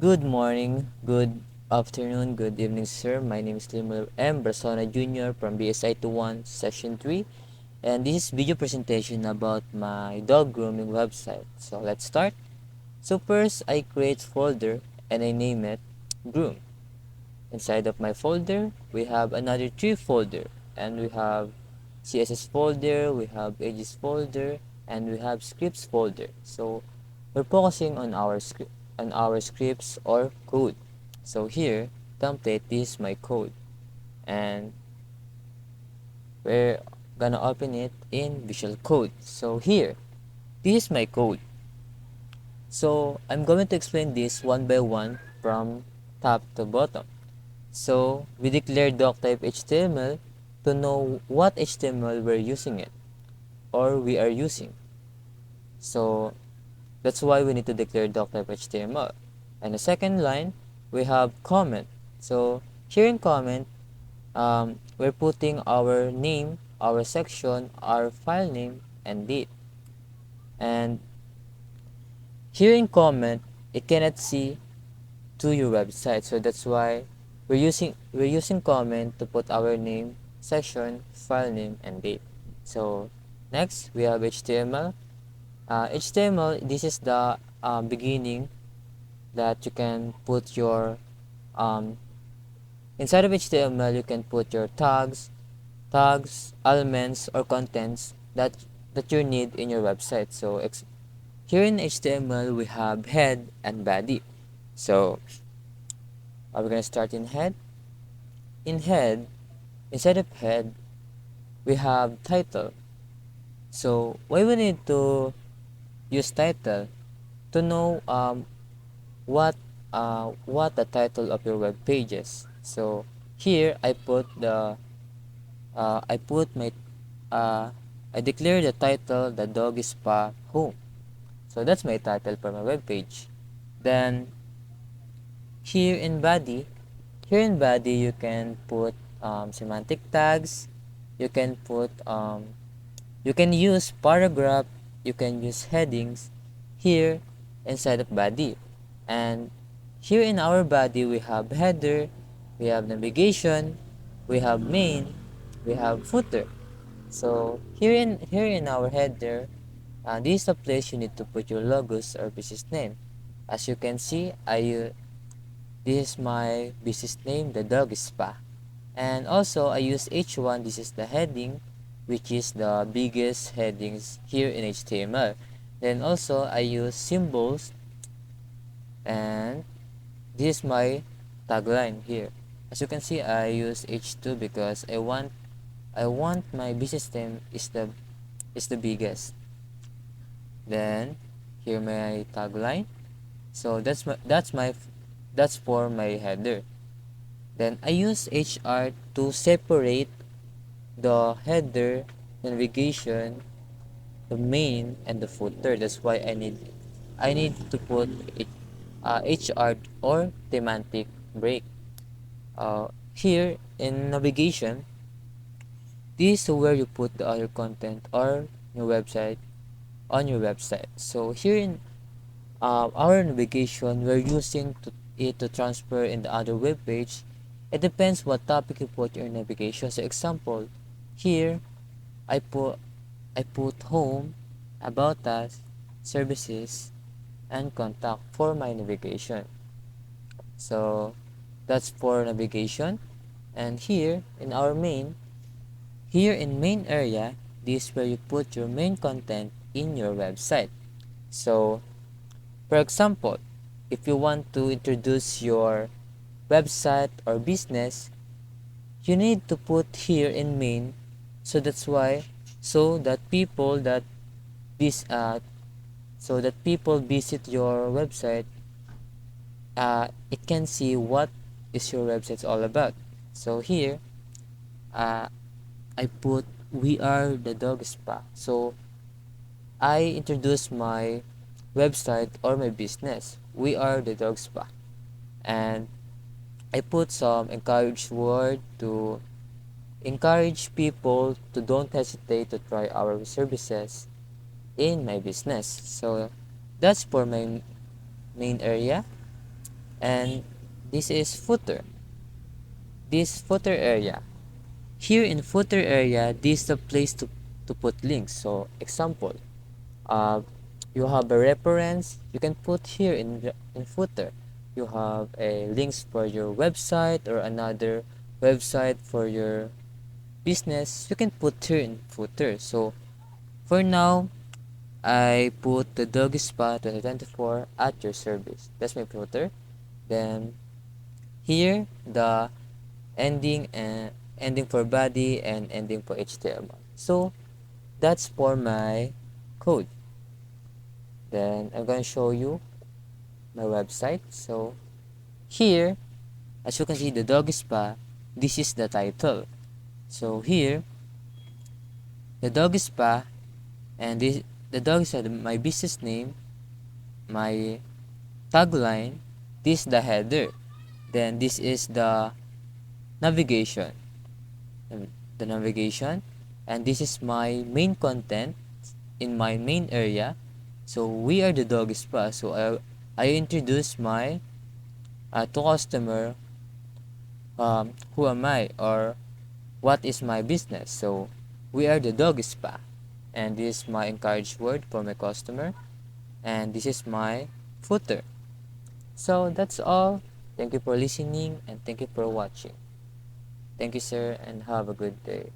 Good morning, good afternoon, good evening, sir. My name is Limuel Brasona Jr. from BSIT 1, Session 3, and this is video presentation about my dog grooming website. So let's start. So first, I create folder and I name it Groom. Inside of my folder, we have another three folder, and we have CSS folder, we have pages folder, and we have scripts folder. So we're focusing on our scripts or code. So here, template, this is my code, and we're gonna open it in Visual Code. So here, this is my code. So I'm going to explain this one by one from top to bottom. So we declare doc type HTML to know what HTML we're using it or we are using. So that's why we need to declare doc type HTML. And the second line, we have comment. So here in comment, we're putting our name, our section, our file name, and date. And here in comment, it cannot see to your website. So that's why we're using comment to put our name, section, file name, and date. So next we have HTML. HTML, this is the beginning that you can put your inside of HTML. You can put your tags, elements, or contents that you need in your website. So here in HTML we have head and body. So we're gonna start in head. In head, inside of head, we have title. So why we need to use title? To know what the title of your web page is. So here I put the I put my I declare the title, the dog spa home. So that's my title for my web page. Then here in body, you can put semantic tags. You can put you can use paragraph, you can use headings here inside of body. And here in our body we have header, we have navigation, we have main, we have footer. So here in our header, this is the place you need to put your logos or business name. As you can see, this is my business name, the dog spa. And also I use H1, this is the heading, which is the biggest headings here in HTML. Then also I use symbols, and this is my tagline here. As you can see, I use H2 because I want my business name is the biggest. Then here my tagline. So that's for my header. Then I use HR to separate the header, the navigation, the main, and the footer. That's why I need to put HR or semantic break. Here in navigation, this is where you put the other content or your website on your website. So here in our navigation, we're using it to transfer in the other web page. It depends what topic you put your navigation. So example, here I put home, about us, services, and contact for my navigation. So that's for navigation. And here in our main, here in main area, this is where you put your main content in your website. So for example, if you want to introduce your website or business, you need to put here in main. So that's why, so that people visit your website, it can see what is your website all about. So here I put we are the dog spa. So I introduce my website or my business, we are the dog spa, and I put some encourage word to encourage people to don't hesitate to try our services in my business. So that's for my main area. And this is footer. This footer area. Here in footer area, this is the place to put links. So example, uh, you have a reference, you can put here in footer. You have a links for your website or another website for your business, you can put here in footer. So for now, I put the dog spa 2024 at your service. That's my footer. Then here the ending and ending for body and ending for HTML. So that's for my code. Then I'm going to show you my website. So here, as you can see, the dog spa, this is the title. So here, the dog spa, and this the dog spa, my business name, my tagline, this is the header. Then this is the navigation, the navigation, and this is my main content in my main area. So we are the dog spa. So I introduce my to customer, who am I or what is my business. So we are the dog spa, and this is my encouraged word for my customer, and this is my footer. So that's all. Thank you for listening and thank you for watching. Thank you, sir, and have a good day.